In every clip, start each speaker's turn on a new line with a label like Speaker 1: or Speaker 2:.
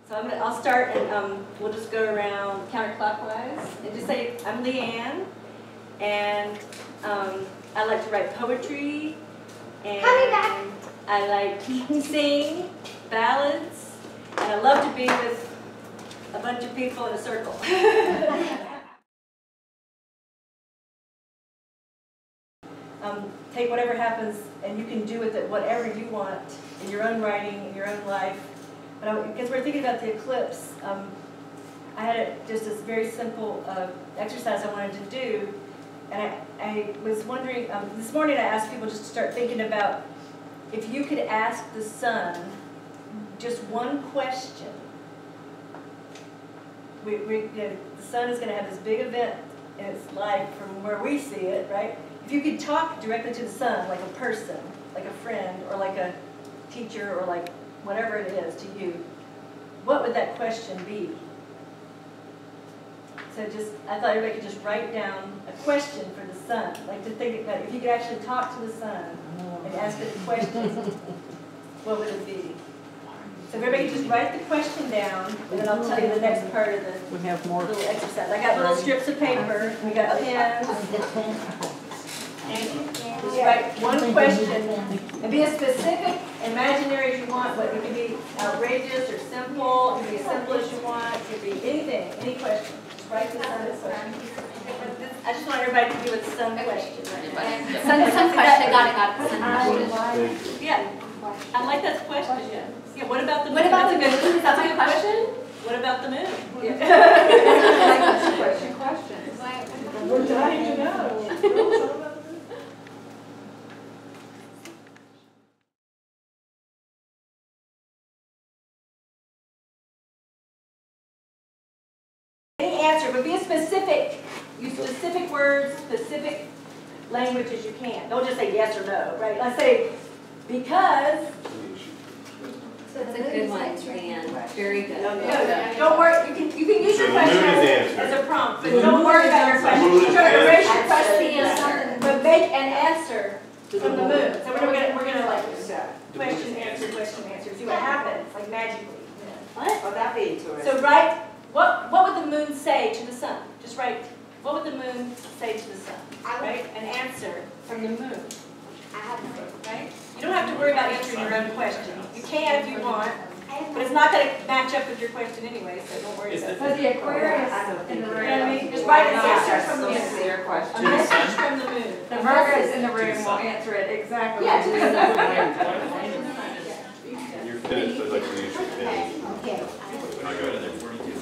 Speaker 1: So I'll start and we'll just go around counterclockwise and just say, I'm Leanne, and I like to write poetry, and I like to sing ballads, and I love to be with a bunch of people in a circle. Take whatever happens, and you can do with it whatever you want in your own writing, in your own life. But because we're thinking about the eclipse, I had just this very simple exercise I wanted to do, and I was wondering, this morning I asked people just to start thinking about if you could ask the sun just one question. The sun is going to have this big event in its life from where we see it, right? If you could talk directly to the sun, like a person, like a friend, or like a teacher, or like whatever it is to you, what would that question be? So I thought everybody could just write down a question for the sun, like to think about if you could actually talk to the sun and ask it a question, what would it be? So everybody just write the question down, and then I'll tell you the next part of the little exercise. I got little strips of paper, we got pens. Just write one question, and be as specific, imaginary as you want, but it can be outrageous or simple, it can be as simple as you want, it can be anything, any question. Just write the sun question. I just want everybody to do with the sun question.
Speaker 2: Sun question, got it. Sun question.
Speaker 1: Yeah, I like that question. Yeah, what about the moon?
Speaker 2: What about the moon?
Speaker 1: Is that a good question? What about the moon?
Speaker 3: Question. We're dying to know.
Speaker 1: Any answer, but be as specific. Use specific words, specific language as you can. Don't just say yes or no, right? Let's say, because.
Speaker 2: That's a good one, Leanne. Very good.
Speaker 1: No, don't worry. You can use your question as a prompt, but don't worry about your question. Try to erase your question, but make an answer from the moon. So we're gonna like question, answer, see what happens, like magically. What?
Speaker 3: Oh, that'd be interesting.
Speaker 1: So write what would the moon say to the sun? Just write what would the moon say to the sun? Right? An answer from the moon. Right? You don't have to worry about answering your own question. You can if you want, but it's not going to match up with your question anyway, so don't worry about it.
Speaker 3: So the Aquarius in the room.
Speaker 1: You know what I mean? Just write an answer from the moon.
Speaker 3: question.
Speaker 1: A message from the moon.
Speaker 3: The Virgos in the room will answer it exactly.
Speaker 1: Yeah, to the sun.
Speaker 4: You're finished, I'd like to use your pen.
Speaker 1: Okay.
Speaker 4: When I go to there, 42.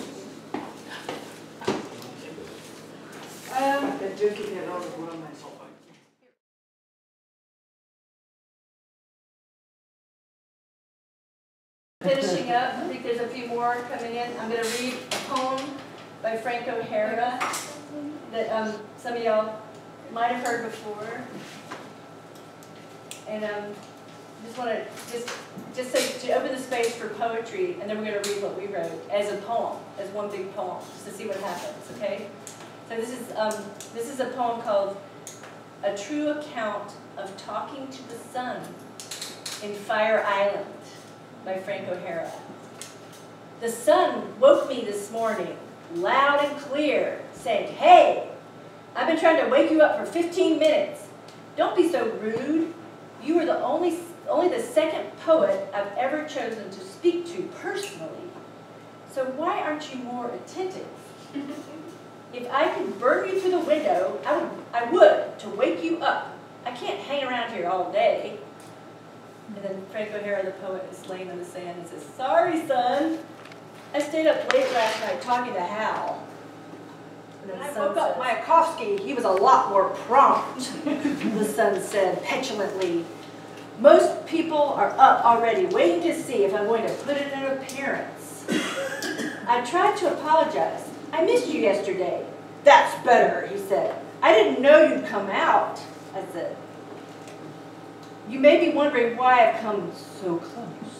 Speaker 4: Finishing up, I think there's a few more coming in. I'm going to read a poem by Frank O'Hara that some of y'all might have heard before. And just want to just say to open the space for poetry, and then we're going to read what we wrote as a poem, as one big poem, just to see what happens. Okay? So this is a poem called "A True Account of Talking to the Sun in Fire Island" by Frank O'Hara. The sun woke me this morning, loud and clear, saying, "Hey, I've been trying to wake you up for 15 minutes. Don't be so rude. You were the only the second poet I've ever chosen to speak to personally. So why aren't you more attentive? If I could burn you through the window, I would to wake you up. I can't hang around here all day." And then Frank O'Hara, the poet, is laying in the sand and says, "Sorry, son. I stayed up late last night talking to Hal. And then I woke up Mayakovsky. He was a lot more prompt," the sun said petulantly. "Most people are up already, waiting to see if I'm going to put in an appearance. I tried to apologize. I missed you yesterday." "That's better," he said. "I didn't know you'd come out," I said. "You may be wondering why I've come so close."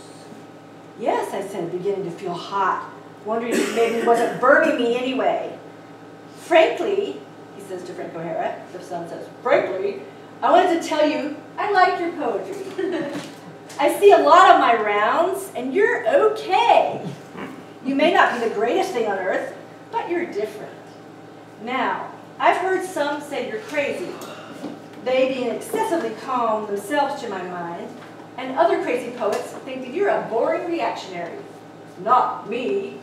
Speaker 4: "Yes," I said, beginning to feel hot, wondering if maybe it wasn't burning me anyway. "Frankly," he says to Frank O'Hara, the sun says, "frankly, I wanted to tell you I like your poetry. I see a lot of my rounds, and you're okay.
Speaker 1: You may not be the greatest thing on earth, but you're different. Now, I've heard some say you're crazy, they being excessively calm themselves to my mind, and other crazy poets think that you're a boring reactionary. Not me.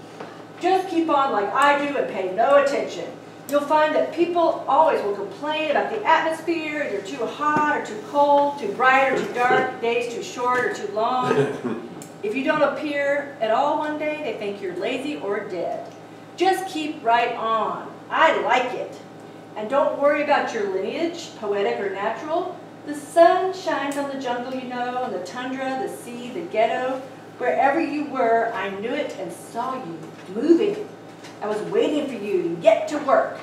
Speaker 1: Just keep on like I do and pay no attention. You'll find that people always will complain about the atmosphere, you're too hot or too cold, too bright or too dark, days too short or too long. If you don't appear at all one day, they think you're lazy or dead. Just keep right on. I like it. And don't worry about your lineage, poetic or natural. The sun shines on the jungle, you know, on the tundra, the sea, the ghetto. Wherever you were, I knew it and saw you moving. I was waiting for you to get to work.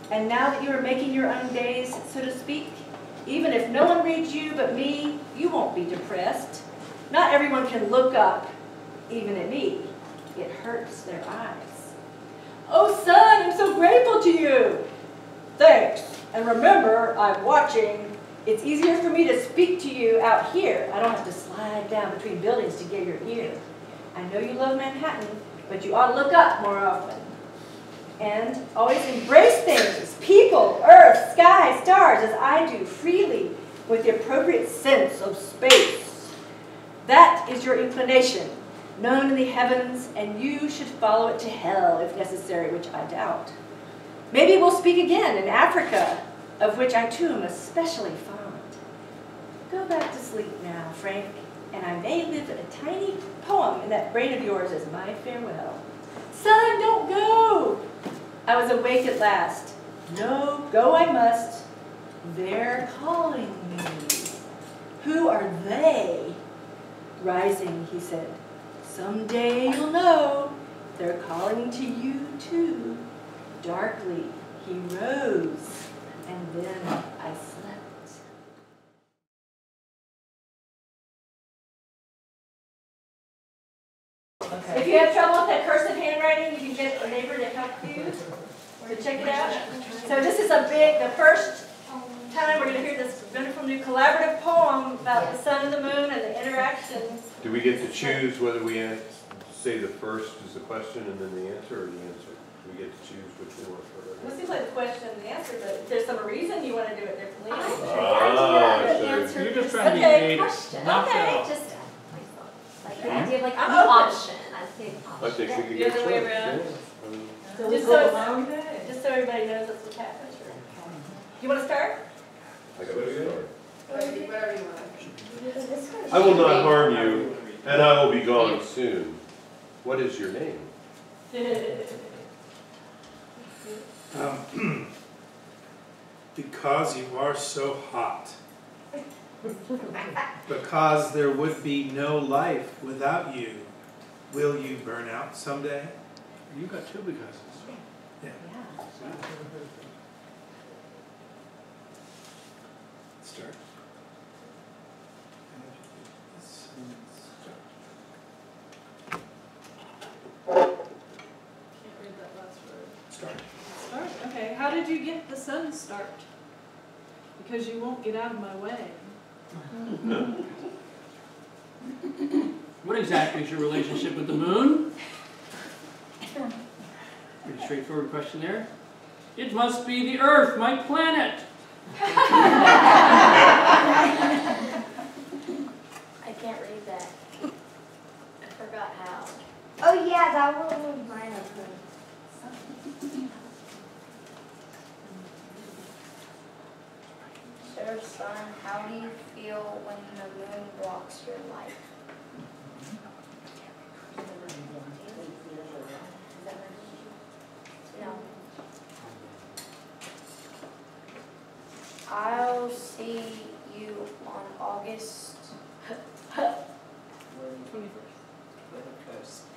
Speaker 1: And now that you are making your own days, so to speak, even if no one reads you but me, you won't be depressed. Not everyone can look up, even at me. It hurts their eyes. Oh, son, I'm so grateful to you. Thanks. And remember, I'm watching. It's easier for me to speak to you out here. I don't have to slide down between buildings to get your ear. I know you love Manhattan, but you ought to look up more often. And always embrace things, people, earth, sky, stars, as I do, freely, with the appropriate sense of space. That is your inclination, known in the heavens, and you should follow it to hell if necessary, which I doubt. Maybe we'll speak again in Africa, of which I too am especially fond. Go back to sleep now, Frank, and I may live a tiny poem in that brain of yours as my farewell. Son, don't go! I was awake at last. No, go I must. They're calling me. Who are they? Rising, he said, someday you'll know. They're calling to you too. Darkly, he rose, and then I slept. Okay. If you have trouble with that cursive handwriting, you can get a neighbor to help you to check it out. So this is the first time we're going to hear this wonderful new collaborative poem about the sun and the moon and the interaction.
Speaker 5: Do we get to choose whether we say the first is the question and then the answer, or the answer? Do we get to choose which we want first?
Speaker 1: Well, it seems like the question and the answer, but if there's some reason you want to do it differently.
Speaker 2: You're
Speaker 6: just trying to be
Speaker 1: Okay.
Speaker 6: creative.
Speaker 2: Okay, just like the idea of like
Speaker 1: I'm
Speaker 2: an
Speaker 1: open.
Speaker 2: option. I think
Speaker 5: I think we could
Speaker 1: The
Speaker 5: get
Speaker 1: other way
Speaker 5: choice,
Speaker 1: around.
Speaker 5: yeah.
Speaker 3: So
Speaker 1: Just
Speaker 3: we
Speaker 1: so-
Speaker 3: go along with it?
Speaker 1: Just so everybody knows that's what's happening. You want to start?
Speaker 5: I got to start.
Speaker 3: Whatever you want.
Speaker 5: I will not harm you, and I will be gone soon. What is your name?
Speaker 6: Because you are so hot. Because there would be no life without you. Will you burn out someday?
Speaker 7: You got two becauses.
Speaker 6: Yeah. Start.
Speaker 3: Can't read that last word.
Speaker 6: Start.
Speaker 3: Start, okay. How did you get the sun start? Because you won't get out of my way.
Speaker 7: What exactly is your relationship with the moon? Pretty straightforward question there. It must be the Earth, my planet.
Speaker 2: I can't read that. I forgot how.
Speaker 8: Oh yeah, that one was mine. Sir, son, how do you feel when the moon blocks your life? No. I'll see you on August
Speaker 3: 21st.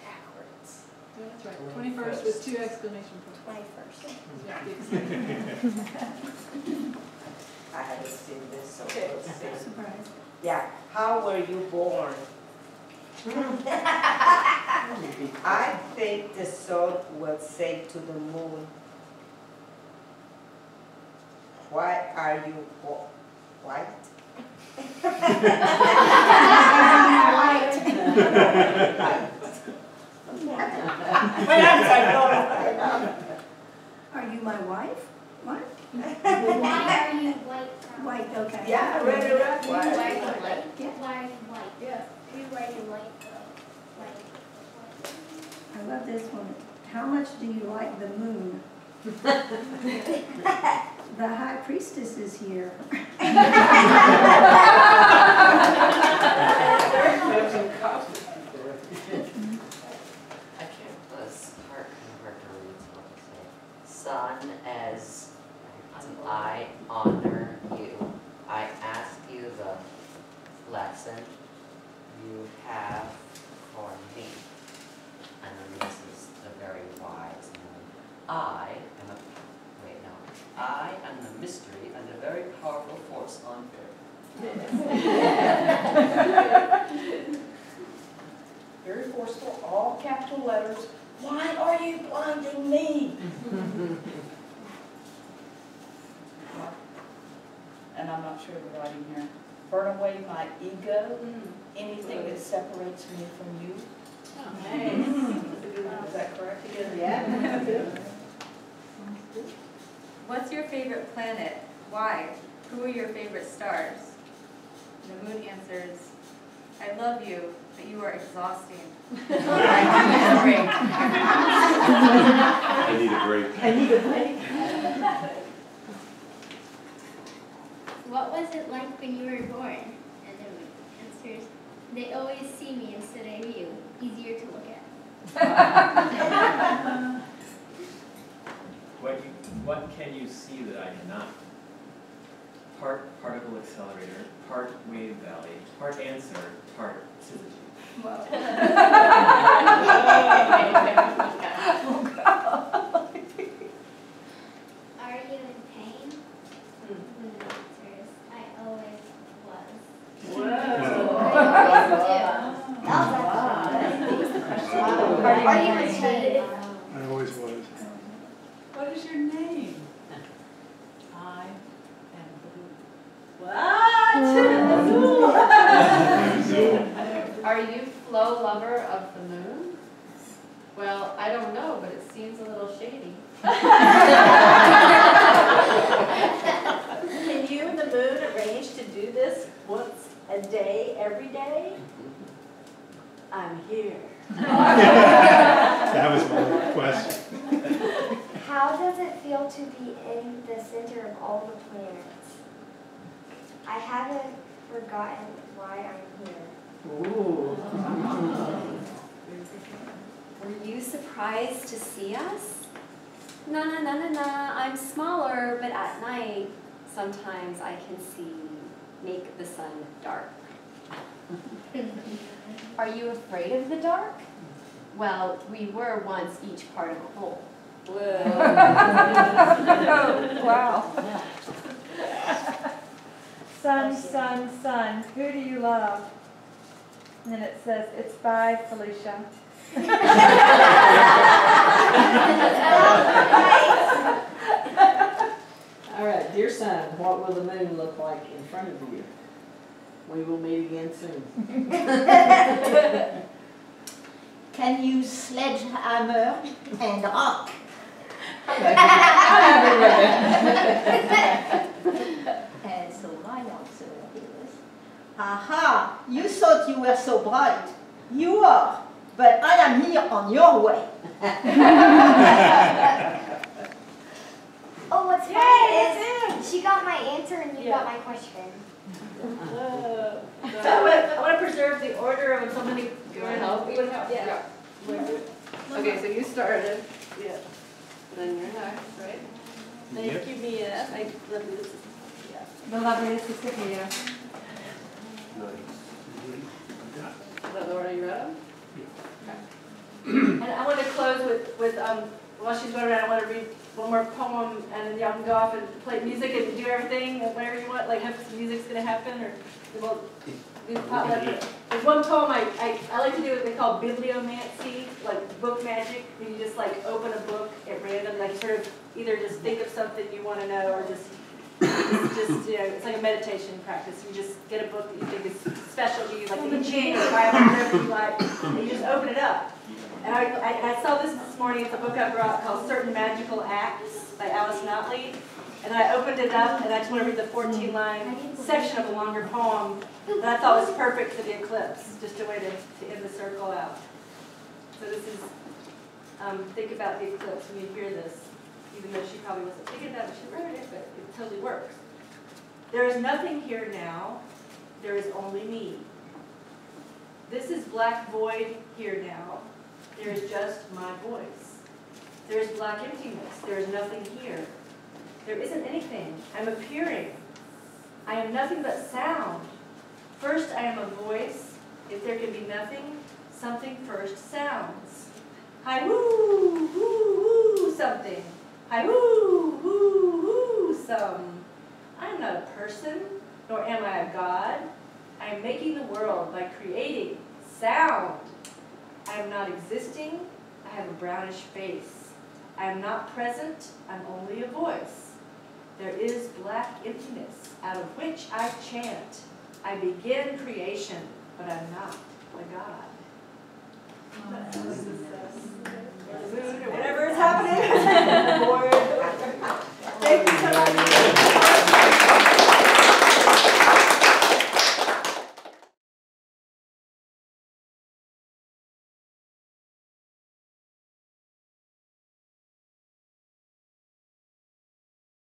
Speaker 8: backwards.
Speaker 3: That's right. 21st with 2 exclamation points.
Speaker 8: 21st.
Speaker 3: Yeah, the excitement.
Speaker 9: I haven't seen this, so
Speaker 3: Okay.
Speaker 9: let's see.
Speaker 3: Surprise.
Speaker 9: Yeah, how were you born? I think the sun will say to the moon, why are you white?
Speaker 10: Are you my wife? What?
Speaker 11: Why are you white?
Speaker 10: White, okay.
Speaker 9: Yeah, I read it right.
Speaker 11: Why are you white?
Speaker 10: Yeah.
Speaker 11: Why are you white?
Speaker 9: Yeah.
Speaker 11: You are you white?
Speaker 10: I love this one. How much do you like the moon? The high priestess is here.
Speaker 2: I can't put a heart converter reads what to say. Son, as I honor you, I ask you the lesson you have for me. And then this is the very wise one. I am the mystery and a very powerful force on earth.
Speaker 12: Very forceful, all capital letters. Why are you blinding me? And I'm not sure of the writing here. Burn away my ego, anything that separates me from you.
Speaker 4: Oh, nice.
Speaker 12: Is that correct?
Speaker 9: Yeah.
Speaker 13: What's your favorite planet? Why? Who are your favorite stars? The moon answers, I love you, but you are exhausting.
Speaker 5: I need a break.
Speaker 9: I need a break.
Speaker 11: What was it like when you were born? And the moon answers, they always see me instead of you. Easier to look at.
Speaker 14: What can you see that I cannot? Part particle accelerator, part wave valley, part answer, part syzygy.
Speaker 11: Are you in pain? Moon answers, I always was.
Speaker 10: Are you in pain?
Speaker 6: I always was.
Speaker 12: What is your name? I am blue. What?
Speaker 13: Are you flow lover of the moon? Well, I don't know, but it seems a little shady.
Speaker 4: Can you and the moon arrange to do this once a day, every day? I'm here.
Speaker 6: That was my question.
Speaker 11: How does it feel to be in the center of all the planets? I haven't forgotten why I'm here.
Speaker 2: Were you surprised to see us? No, I'm smaller, but at night, sometimes I can make the sun dark. Are you afraid of the dark? Well, we were once each part of a whole.
Speaker 4: Whoa.
Speaker 10: Wow.
Speaker 15: Sun, sun, sun, who do you love? And then it says, it's by Felicia.
Speaker 12: All right, dear son, what will the moon look like in front of you? We will meet again soon. Can you sledgehammer and rock? And so my answer is, aha, you thought you were so bright. You are, but I am here on your way.
Speaker 11: Oh, what's funny is she got my answer and you got my question.
Speaker 4: So I want to preserve the order of when somebody.
Speaker 13: You want to help?
Speaker 4: Yeah.
Speaker 13: Okay, so you started.
Speaker 4: Yeah.
Speaker 13: Then you're next, right?
Speaker 4: Thank you, Mia. I love this. Yeah.
Speaker 15: The loveliest is Sophia.
Speaker 13: Is that the order you read them?
Speaker 4: And I want to close with while she's going around, I want to read one more poem, and then y'all can go off and play music and do everything, whatever you want. Like, hope some music's going to happen, or we'll do pop up. There's one poem I like to do what they call bibliomancy, like book magic. Where you just like open a book at random, like sort of either just think of something you want to know, or just you know, it's like a meditation practice. You just get a book that you think is special to you, like the King or Bible, whatever you like, and you just open it up. And I saw this morning, it's a book I brought called Certain Magical Acts by Alice Notley. And I opened it up, and I just want to read the 14-line section of a longer poem that I thought was perfect for the eclipse, just a way to end the circle out. So this is, think about the eclipse when you hear this, even though she probably wasn't thinking about it, she wrote it, but it totally works. There is nothing here now, there is only me. This is black void here now, there is just my voice. There is black emptiness, there is nothing here. There isn't anything. I'm appearing. I am nothing but sound. First, I am a voice. If there can be nothing, something first sounds. Hi woo, woo, woo, something. Hi woo, woo, woo, some. I am not a person, nor am I a god. I am making the world by creating sound. I am not existing. I have a brownish face. I am not present. I'm only a voice. There is black emptiness, out of which I chant. I begin creation, but I'm not a god. Or the moon, or whatever is happening.